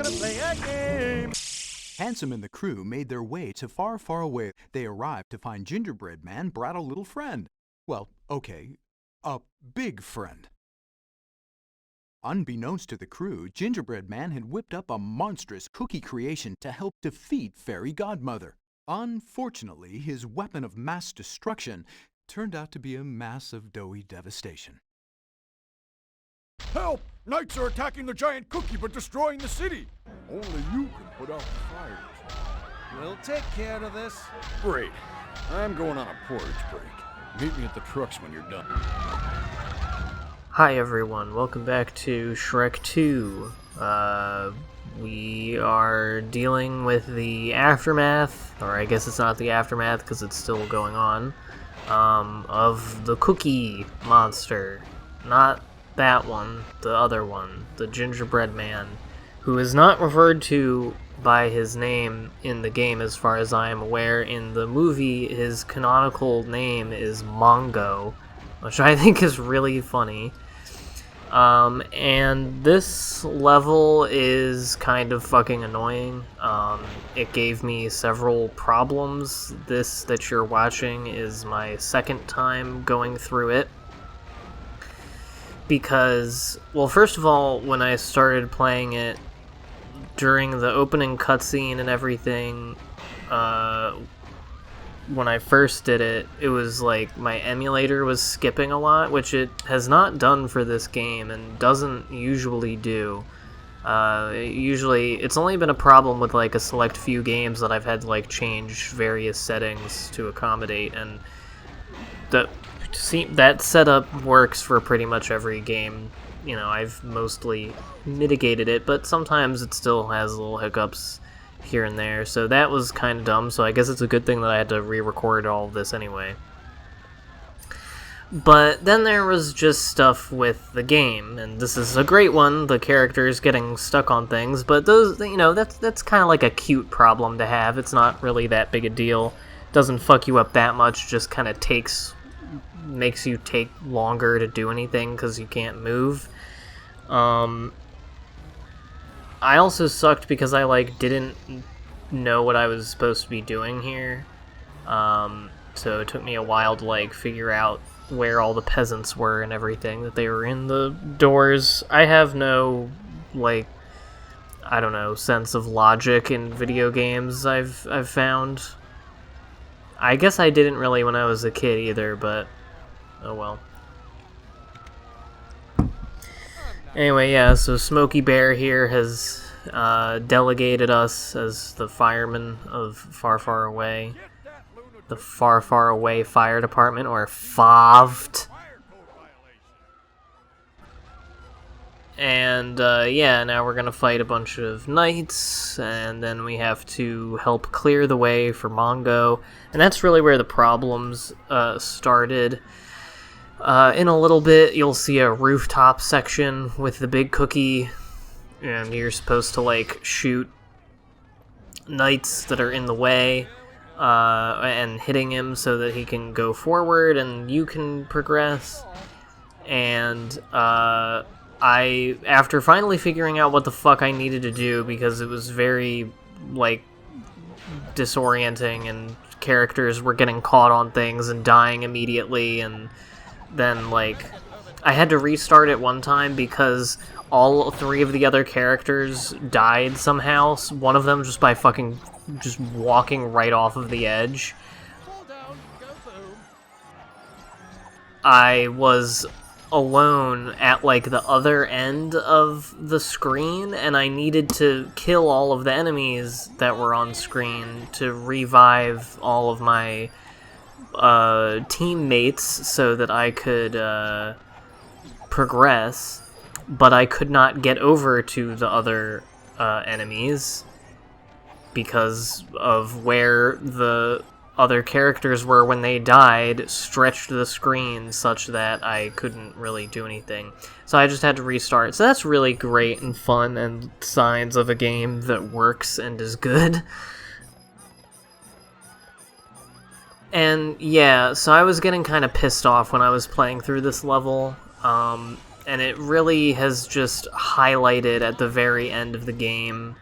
gonna play a game. Handsome and the crew made their way to far, far away. They arrived to find Gingerbread Man brought a little friend. Well, okay, a big friend. Unbeknownst to the crew, Gingerbread Man had whipped up a monstrous cookie creation to help defeat Fairy Godmother. Unfortunately, his weapon of mass destruction turned out to be a mass of doughy devastation. Help! Knights are attacking the giant cookie but destroying the city. Only you can put out the fires. We'll take care of this. Great. I'm going on a porridge break. Meet me at the trucks when you're done. Hi everyone, welcome back to Shrek 2. We are dealing with the aftermath, or I guess it's not the aftermath because it's still going on, of the cookie monster. Not that one, the other one, the Gingerbread Man, who is not referred to by his name in the game as far as I am aware. In the movie, his canonical name is Mongo, which I think is really funny. And this level is kind of fucking annoying. It gave me several problems. This that you're watching is my second time going through it. Because, well, first of all, when I started playing it, during the opening cutscene and everything, when I first did it, it was like my emulator was skipping a lot, which it has not done for this game and doesn't usually do. Usually, it's only been a problem with like a select few games that I've had to like change various settings to accommodate, and that setup works for pretty much every game. You know, I've mostly mitigated it, but sometimes it still has little hiccups here and there, so that was kind of dumb, so I guess it's a good thing that I had to re-record all of this anyway. But then there was just stuff with the game, and this is a great one, the characters getting stuck on things, but those, you know, that's kind of like a cute problem to have. It's not really that big a deal. Doesn't fuck you up that much, just kind of makes you take longer to do anything because you can't move. I also sucked because I, like, didn't know what I was supposed to be doing here. So it took me a while to, like, figure out where all the peasants were and everything, that they were in the doors. I have no, like, I don't know, sense of logic in video games I've found. I guess I didn't really when I was a kid either, but oh well. Anyway, yeah, so Smokey Bear here has delegated us as the firemen of Far, Far Away. The Far, Far Away Fire Department, or FAVT. And, yeah, now we're gonna fight a bunch of knights, and then we have to help clear the way for Mongo. And that's really where the problems started. In a little bit, you'll see a rooftop section with the big cookie, and you're supposed to, like, shoot knights that are in the way, and hitting him so that he can go forward and you can progress. And, after finally figuring out what the fuck I needed to do, because it was very, like, disorienting, and characters were getting caught on things and dying immediately, and then, like, I had to restart it one time because all three of the other characters died somehow. One of them just by fucking just walking right off of the edge. I was alone at, like, the other end of the screen, and I needed to kill all of the enemies that were on screen to revive all of my teammates so that I could progress, but I could not get over to the other enemies because of where the other characters were when they died, stretched the screen such that I couldn't really do anything. So I just had to restart. So that's really great and fun and signs of a game that works and is good. And yeah, so I was getting kind of pissed off when I was playing through this level. and it really has just highlighted at the very end of the game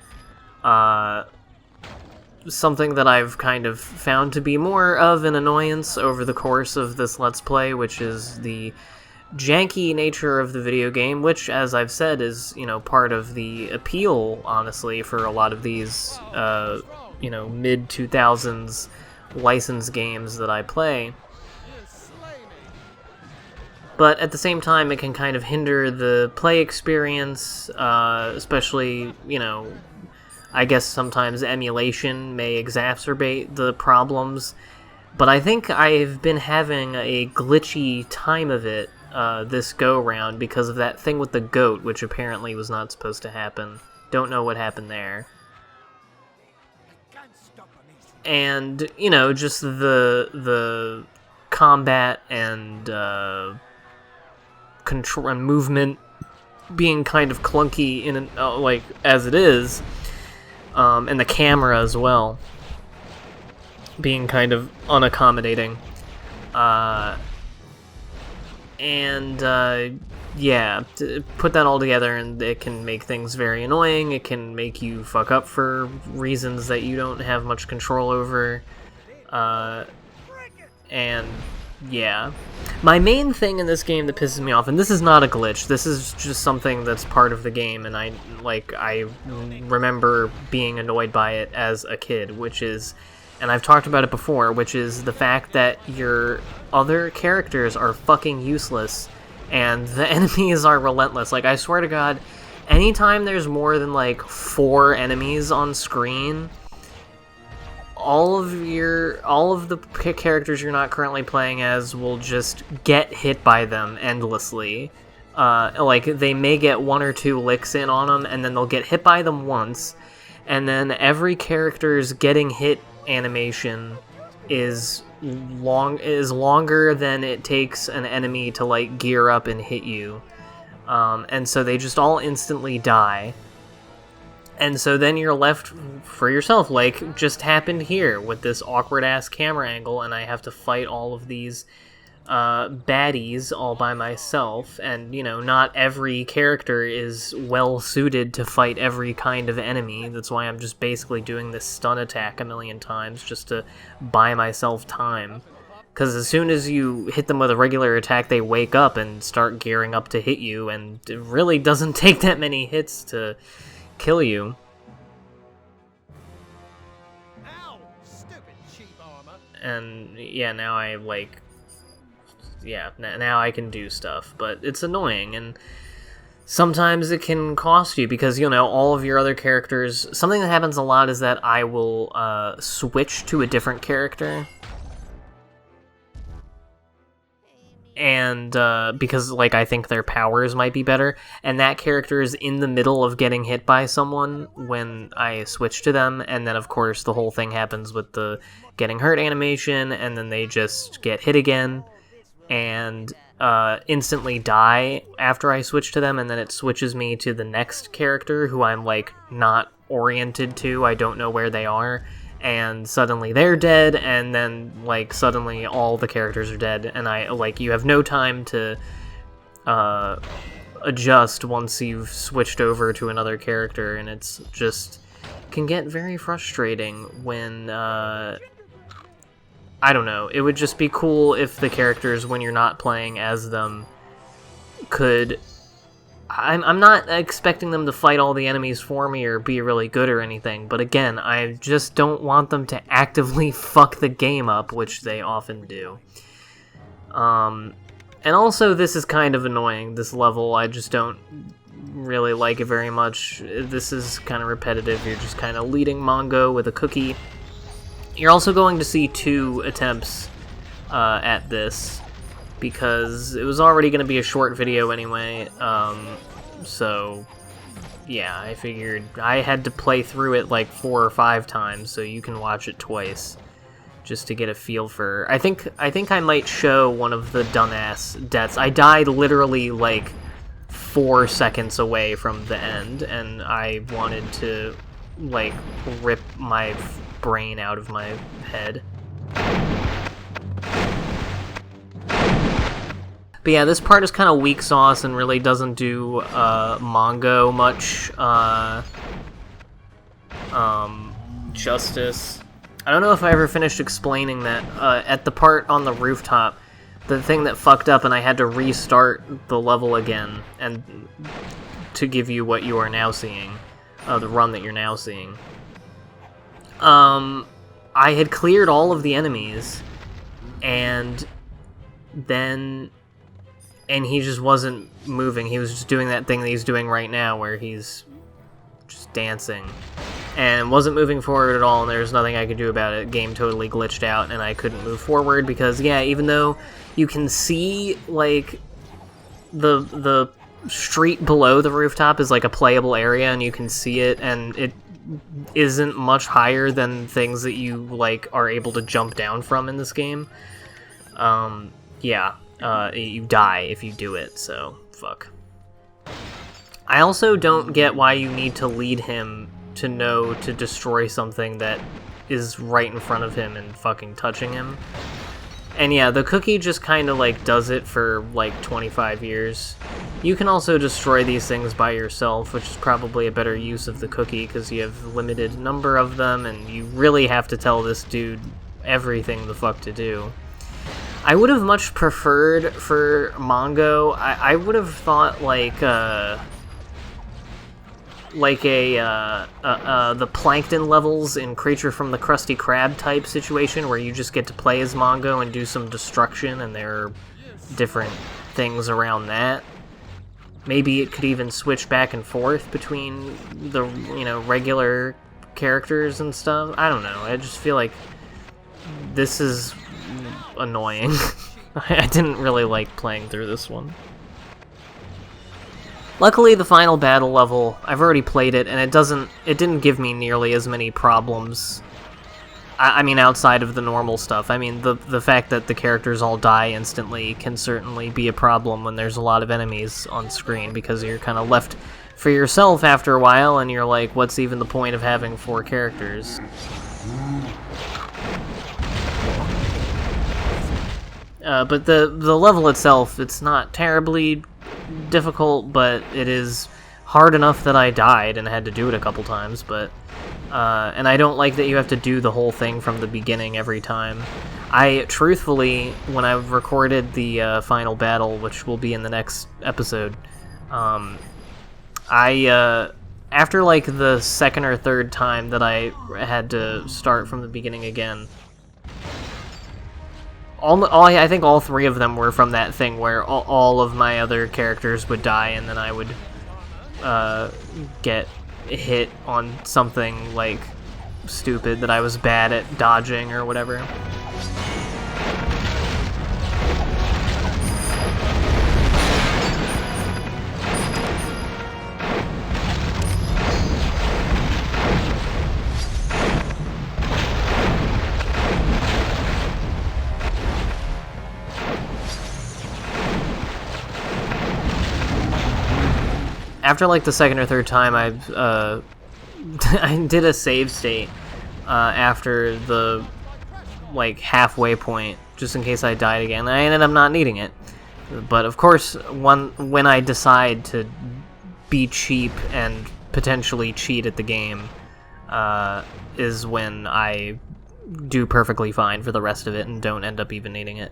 something that I've kind of found to be more of an annoyance over the course of this Let's Play, which is the janky nature of the video game, which, as I've said, is, you know, part of the appeal, honestly, for a lot of these, you know, mid-2000s licensed games that I play. But at the same time, it can kind of hinder the play experience, especially, you know, I guess sometimes emulation may exacerbate the problems. But I think I've been having a glitchy time of it this go-round because of that thing with the goat, which apparently was not supposed to happen. Don't know what happened there. And, you know, just the combat and control and movement being kind of clunky in like as it is, and the camera as well being kind of unaccommodating, yeah, put that all together and it can make things very annoying. It can make you fuck up for reasons that you don't have much control over, and yeah. My main thing in this game that pisses me off, and this is not a glitch, this is just something that's part of the game, and I remember being annoyed by it as a kid, which is, and I've talked about it before, which is the fact that your other characters are fucking useless, and the enemies are relentless. Like, I swear to God, anytime there's more than, like, 4 enemies on screen, all of the characters you're not currently playing as will just get hit by them endlessly. Like, they may get 1 or 2 licks in on them, and then they'll get hit by them once, and then every character's getting hit animation is longer than it takes an enemy to, like, gear up and hit you. And so they just all instantly die. And so then you're left for yourself, like just happened here with this awkward-ass camera angle, and I have to fight all of these baddies all by myself. And, you know, not every character is well-suited to fight every kind of enemy. That's why I'm just basically doing this stun attack a million times, just to buy myself time. Because as soon as you hit them with a regular attack, they wake up and start gearing up to hit you, and it really doesn't take that many hits to kill you. Ow, stupid cheap armor. And yeah, now I now I can do stuff, but it's annoying, and sometimes it can cost you because, you know, all of your other characters, something that happens a lot is that I will switch to a different character. And because, like, I think their powers might be better, and that character is in the middle of getting hit by someone when I switch to them, and then of course the whole thing happens with the getting hurt animation, and then they just get hit again and instantly die after I switch to them, and then it switches me to the next character who I'm, like, not oriented to. I don't know where they are, and suddenly they're dead, and then, like, suddenly all the characters are dead, and you have no time to adjust once you've switched over to another character, and it's just can get very frustrating when, I don't know, it would just be cool if the characters, when you're not playing as them, could... I'm not expecting them to fight all the enemies for me or be really good or anything, but again, I just don't want them to actively fuck the game up, which they often do. And also, this is kind of annoying, this level. I just don't really like it very much. This is kind of repetitive. You're just kind of leading Mongo with a cookie. You're also going to see 2 attempts at this, because it was already going to be a short video anyway, so yeah, I figured I had to play through it like 4 or 5 times, so you can watch it twice, just to get a feel for... I think I might show one of the dumbass deaths. I died literally like 4 seconds away from the end, and I wanted to, like, rip my brain out of my head. But yeah, this part is kind of weak sauce and really doesn't do Mongo much justice. I don't know if I ever finished explaining that at the part on the rooftop, the thing that fucked up and I had to restart the level again and to give you what you are now seeing, the run that you're now seeing. I had cleared all of the enemies, and he just wasn't moving. He was just doing that thing that he's doing right now where he's just dancing and wasn't moving forward at all, and there's nothing I could do about it. Game totally glitched out and I couldn't move forward because, yeah, even though you can see, like, the street below the rooftop is like a playable area and you can see it, and it isn't much higher than things that you, like, are able to jump down from in this game. You die if you do it, so fuck. I also don't get why you need to lead him to know to destroy something that is right in front of him and fucking touching him. And yeah, the cookie just kind of like does it for like 25 years. You can also destroy these things by yourself, which is probably a better use of the cookie because you have a limited number of them and you really have to tell this dude everything the fuck to do. I would have much preferred for Mongo, I would have thought the plankton levels in Creature from the Krusty Krab type situation where you just get to play as Mongo and do some destruction and there are different things around that. Maybe it could even switch back and forth between the, regular characters and stuff. I don't know, I just feel like this is annoying. I didn't really like playing through this one. Luckily, the final battle level, I've already played it, and it didn't give me nearly as many problems. I mean, outside of the normal stuff. I mean, the fact that the characters all die instantly can certainly be a problem when there's a lot of enemies on screen, because you're kind of left for yourself after a while, and you're like, what's even the point of having 4 characters? But the level itself, it's not terribly difficult, but it is hard enough that I died and had to do it a couple times, but and I don't like that you have to do the whole thing from the beginning every time. I truthfully, when I recorded the final battle, which will be in the next episode, after like the second or third time that I had to start from the beginning again, I think all 3 of them were from that thing where all of my other characters would die and then I would get hit on something like stupid that I was bad at dodging or whatever. After like the second or third time, I did a save state after the like halfway point, just in case I died again. I ended up not needing it, but of course, when I decide to be cheap and potentially cheat at the game, is when I do perfectly fine for the rest of it and don't end up even needing it.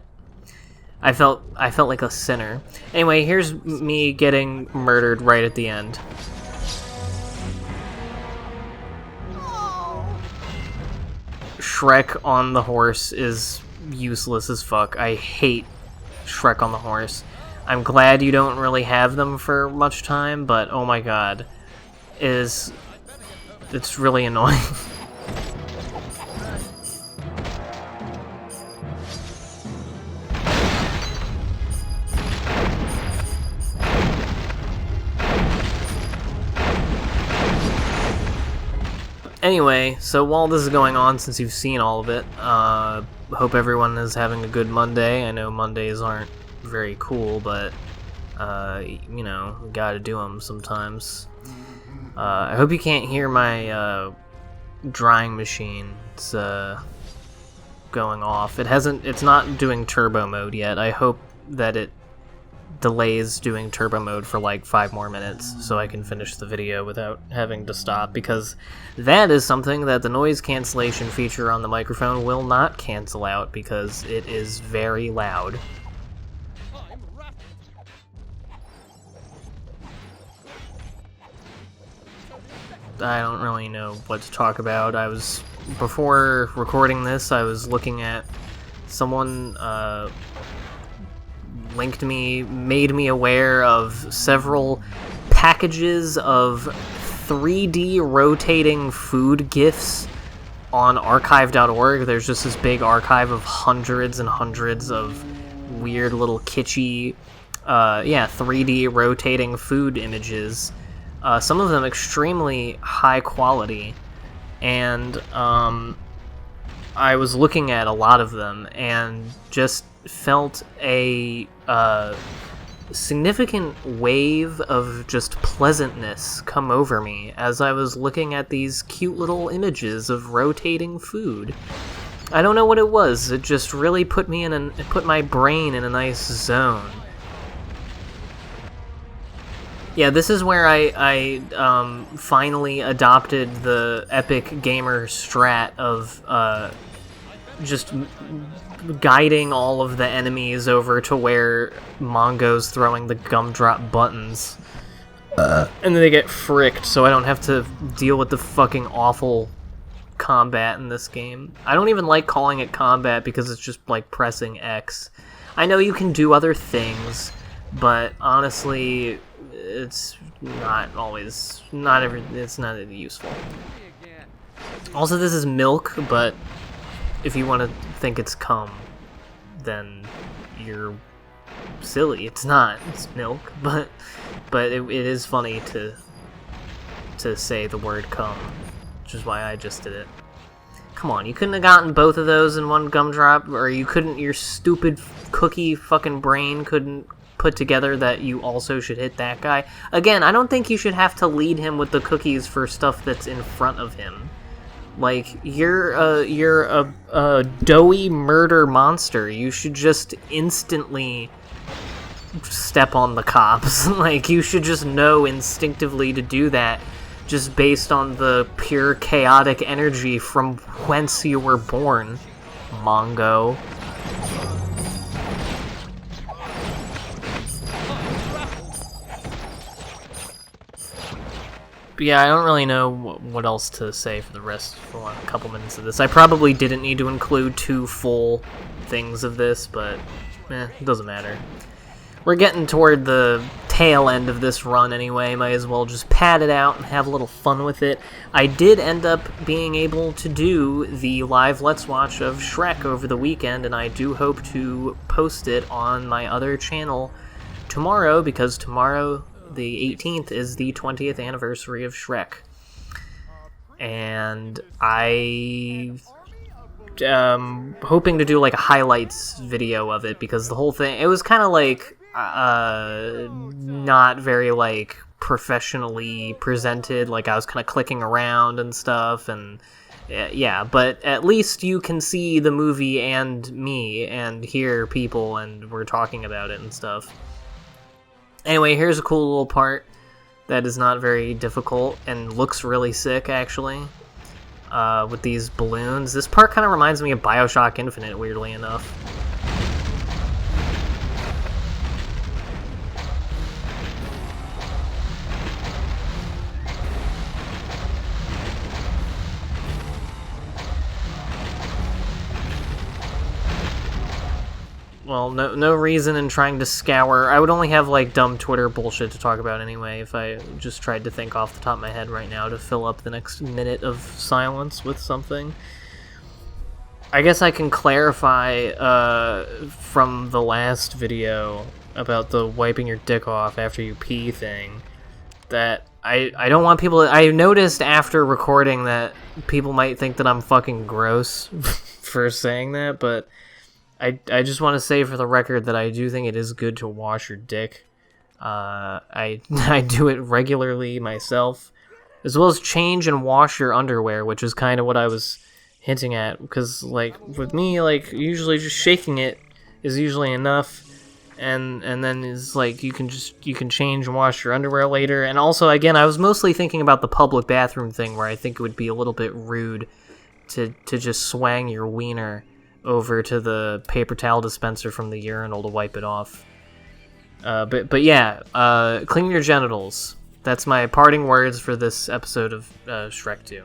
I felt like a sinner. Anyway, here's me getting murdered right at the end. Shrek on the horse is useless as fuck. I hate Shrek on the horse. I'm glad you don't really have them for much time, but oh my god. It's really annoying. Anyway, so while this is going on, since you've seen all of it, hope everyone is having a good Monday. I know Mondays aren't very cool, but, gotta do them sometimes. I hope you can't hear my, drying machine. It's, going off. It's not doing turbo mode yet. I hope that it delays doing turbo mode for like 5 more minutes so I can finish the video without having to stop, because that is something that the noise cancellation feature on the microphone will not cancel out because it is very loud. I don't really know what to talk about. Before recording this, I was looking at someone made me aware of several packages of 3D rotating food GIFs on archive.org. There's just this big archive of hundreds and hundreds of weird little kitschy, 3D rotating food images. Some of them extremely high quality, and I was looking at a lot of them and just felt a significant wave of just pleasantness come over me as I was looking at these cute little images of rotating food. I don't know what it was. It just really put my brain in a nice zone. Yeah, this is where I finally adopted the epic gamer strat of just guiding all of the enemies over to where Mongo's throwing the gumdrop buttons. And then they get fricked, so I don't have to deal with the fucking awful combat in this game. I don't even like calling it combat because it's just like pressing X. I know you can do other things, but honestly, it's not useful. Also, this is milk, but if you want to think it's cum, then you're silly. It's not. It's milk, but it is funny to say the word cum, which is why I just did it. Come on, you couldn't have gotten both of those in one gumdrop, or you couldn't, your stupid cookie fucking brain couldn't put together that you also should hit that guy. Again, I don't think you should have to lead him with the cookies for stuff that's in front of him. Like, you're a doughy murder monster. You should just instantly step on the cops. Like, you should just know instinctively to do that, just based on the pure chaotic energy from whence you were born, Mongo. But yeah, I don't really know what else to say for a couple minutes of this. I probably didn't need to include 2 full things of this, but it doesn't matter. We're getting toward the tail end of this run anyway, might as well just pad it out and have a little fun with it. I did end up being able to do the live Let's Watch of Shrek over the weekend, and I do hope to post it on my other channel tomorrow, because tomorrow, the 18th, is the 20th anniversary of Shrek. And I hoping to do like a highlights video of it, because the whole thing, it was kind of like not very like professionally presented. Like, I was kind of clicking around and stuff, and yeah, but at least you can see the movie and me and hear people, and we're talking about it and stuff. Anyway, here's a cool little part that is not very difficult and looks really sick, actually, with these balloons. This part kind of reminds me of Bioshock Infinite, weirdly enough. Well, no reason in trying to scour. I would only have, like, dumb Twitter bullshit to talk about anyway if I just tried to think off the top of my head right now to fill up the next minute of silence with something. I guess I can clarify from the last video about the wiping your dick off after you pee thing, that I don't want people to... I noticed after recording that people might think that I'm fucking gross for saying that, but I just want to say for the record that I do think it is good to wash your dick. I do it regularly myself, as well as change and wash your underwear, which is kind of what I was hinting at, because, like, with me, like, usually just shaking it is usually enough, and then is like you can change and wash your underwear later. And also, again, I was mostly thinking about the public bathroom thing, where I think it would be a little bit rude to just swang your wiener over to the paper towel dispenser from the urinal to wipe it off. But yeah, clean your genitals. That's my parting words for this episode of Shrek 2.